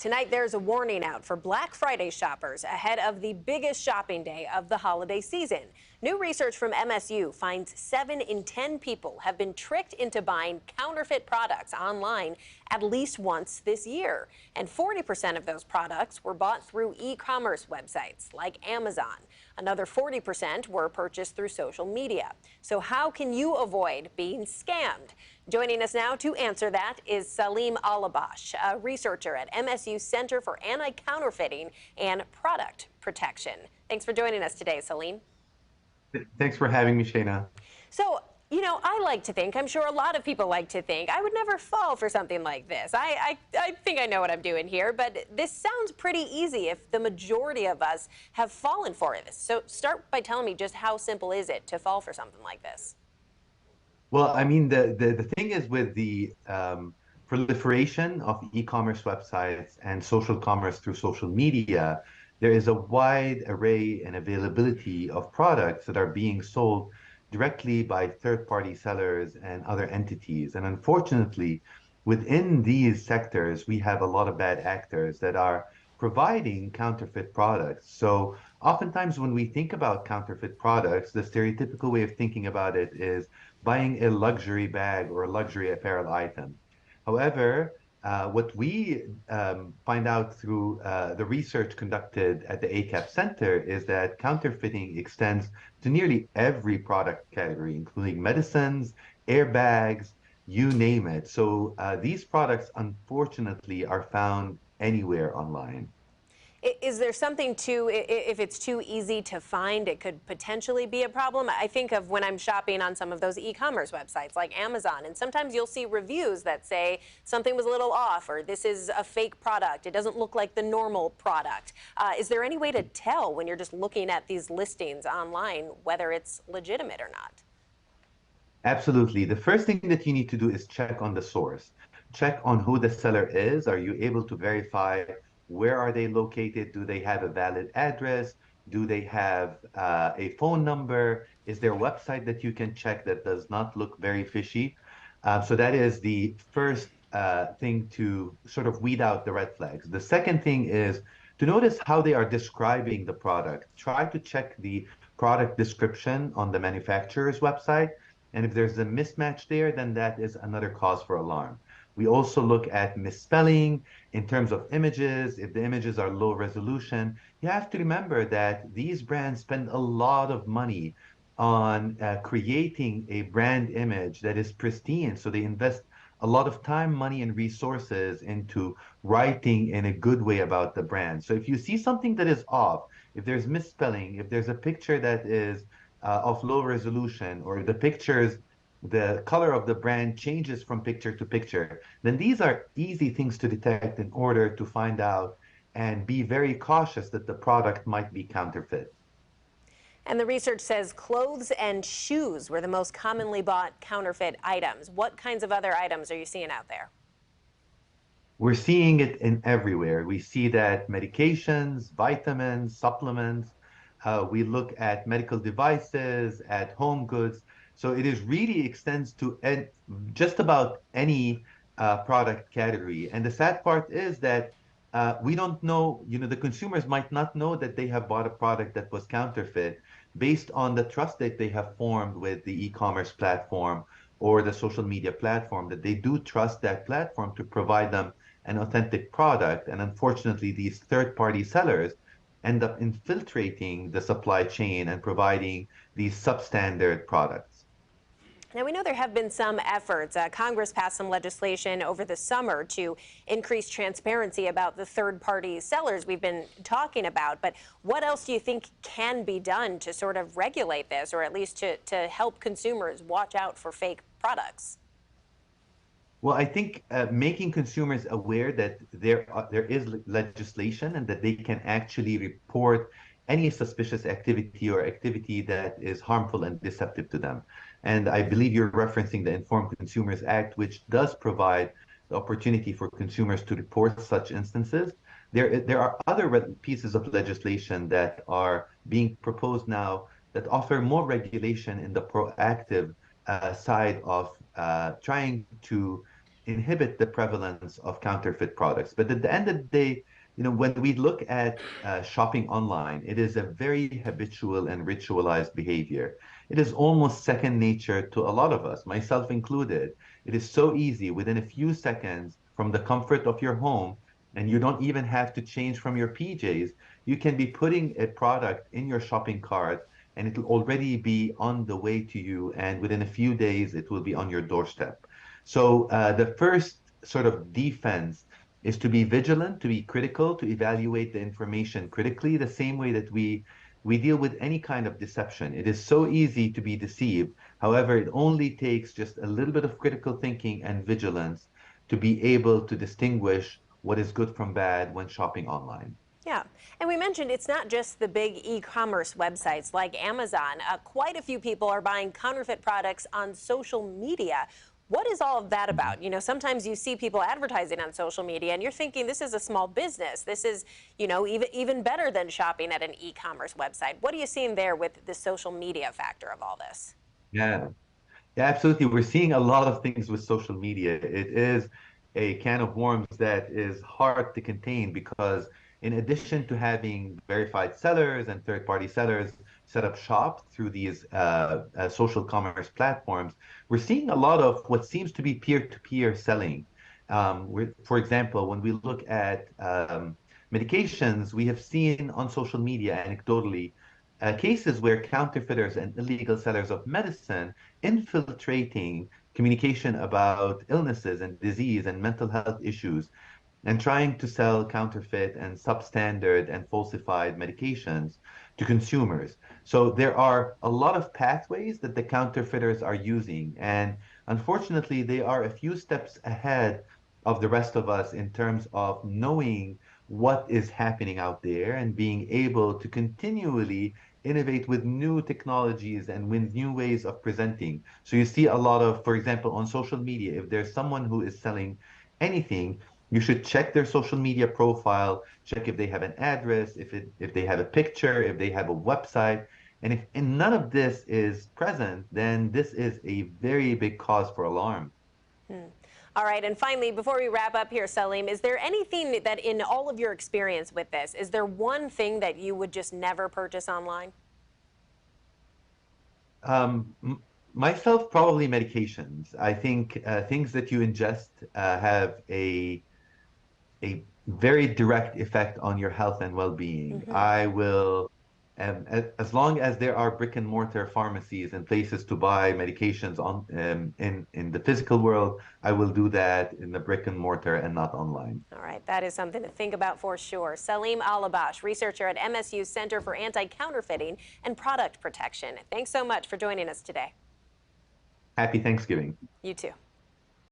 Tonight, there's a warning out for Black Friday shoppers ahead of the biggest shopping day of the holiday season. New research from MSU finds 7 in 10 people have been tricked into buying counterfeit products online at least once this year. And 40% of those products were bought through e-commerce websites like Amazon. Another 40% were purchased through social media. So how can you avoid being scammed? Joining us now to answer that is Saleem Alhabash, a researcher at MSU Center for Anti-Counterfeiting and Product Protection. Thanks for joining us today, Saleem. Thanks for having me, Shayna. So, I like to think, I'm sure a lot of people like to think, I would never fall for something like this. I think I know what I'm doing here, but this sounds pretty easy if the majority of us have fallen for it. So start by telling me just how simple is it to fall for something like this? Well, I mean, the thing is with the proliferation of e-commerce websites and social commerce through social media, there is a wide array and availability of products that are being sold directly by third-party sellers and other entities. And unfortunately, within these sectors, we have a lot of bad actors that are providing counterfeit products. So oftentimes when we think about counterfeit products, the stereotypical way of thinking about it is buying a luxury bag or a luxury apparel item. However, what we find out through the research conducted at the ACAP Center is that counterfeiting extends to nearly every product category, including medicines, airbags, you name it. So these products, unfortunately, are found anywhere online. Is there something if it's too easy to find, it could potentially be a problem? I think of when I'm shopping on some of those e-commerce websites like Amazon, and sometimes you'll see reviews that say something was a little off or this is a fake product. It doesn't look like the normal product. Is there any way to tell when you're just looking at these listings online whether it's legitimate or not? Absolutely. The first thing that you need to do is check on the source. Check on who the seller is. Are you able to verify where are they located? Do they have a valid address? Do they have a phone number? Is there a website that you can check that does not look very fishy? So that is the first thing to sort of weed out the red flags. The second thing is to notice how they are describing the product. Try to check the product description on the manufacturer's website. And if there's a mismatch there, then that is another cause for alarm. We also look at misspelling in terms of images. If the images are low resolution, you have to remember that these brands spend a lot of money on creating a brand image that is pristine. So they invest a lot of time, money, and resources into writing in a good way about the brand. So if you see something that is off, if there's misspelling, if there's a picture that is of low resolution, or the pictures, the color of the brand changes from picture to picture, then these are easy things to detect in order to find out and be very cautious that the product might be counterfeit. And the research says clothes and shoes were the most commonly bought counterfeit items. What kinds of other items are you seeing out there? We're seeing it in everywhere. We see that medications, vitamins, supplements, we look at medical devices, at home goods. So it is really extends to just about any product category. And the sad part is that we don't know, the consumers might not know that they have bought a product that was counterfeit based on the trust that they have formed with the e-commerce platform or the social media platform, that they do trust that platform to provide them an authentic product. And unfortunately, these third-party sellers end up infiltrating the supply chain and providing these substandard products. Now, we know there have been some efforts. Congress passed some legislation over the summer to increase transparency about the third-party sellers we've been talking about. But what else do you think can be done to sort of regulate this, or at least to help consumers watch out for fake products? Well, I think making consumers aware that there is legislation and that they can actually report any suspicious activity or activity that is harmful and deceptive to them. And I believe you're referencing the Informed Consumers Act, which does provide the opportunity for consumers to report such instances. There are other pieces of legislation that are being proposed now that offer more regulation in the proactive side of trying to inhibit the prevalence of counterfeit products. But at the end of the day, when we look at shopping online, it is a very habitual and ritualized behavior. It is almost second nature to a lot of us, myself included. It is so easy within a few seconds from the comfort of your home, and you don't even have to change from your PJs. You can be putting a product in your shopping cart and it will already be on the way to you. And within a few days, it will be on your doorstep. So the first sort of defense is to be vigilant, to be critical, to evaluate the information critically, the same way that we deal with any kind of deception. It is so easy to be deceived. However, it only takes just a little bit of critical thinking and vigilance to be able to distinguish what is good from bad when shopping online. Yeah, and we mentioned it's not just the big e-commerce websites like Amazon. Quite a few people are buying counterfeit products on social media. What is all of that about? You know, sometimes you see people advertising on social media and you're thinking this is a small business. This is, even better than shopping at an e-commerce website. What are you seeing there with the social media factor of all this? Yeah. Yeah, absolutely. We're seeing a lot of things with social media. It is a can of worms that is hard to contain because, in addition to having verified sellers and third-party sellers set up shop through these social commerce platforms, we're seeing a lot of what seems to be peer-to-peer selling. For example, when we look at medications, we have seen on social media anecdotally cases where counterfeiters and illegal sellers of medicine infiltrating communication about illnesses and disease and mental health issues and trying to sell counterfeit and substandard and falsified medications to consumers. So there are a lot of pathways that the counterfeiters are using, and unfortunately, they are a few steps ahead of the rest of us in terms of knowing what is happening out there and being able to continually innovate with new technologies and with new ways of presenting. So you see a lot of, for example, on social media, if there's someone who is selling anything, you should check their social media profile, check if they have an address, if they have a picture, if they have a website. And if and none of this is present, then this is a very big cause for alarm. Hmm. All right, and finally, before we wrap up here, Saleem, is there anything that in all of your experience with this, is there one thing that you would just never purchase online? Um, Myself, probably medications. I think things that you ingest have a very direct effect on your health and well-being. Mm-hmm. I will, as long as there are brick and mortar pharmacies and places to buy medications in the physical world, I will do that in the brick and mortar and not online. All right, that is something to think about for sure. Saleem Alhabash, researcher at MSU's Center for Anti-Counterfeiting and Product Protection. Thanks so much for joining us today. Happy Thanksgiving. You too.